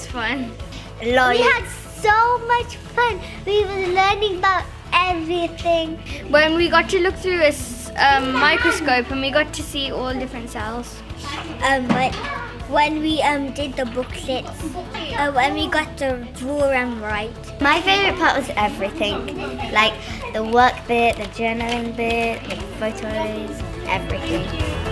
fun. We had so much fun. We were learning about everything. When we got to look through a microscope and we got to see all different cells. But when we did the booklets, when we got to draw and write. My favourite part was everything, like the work bit, the journaling bit, the photos, everything.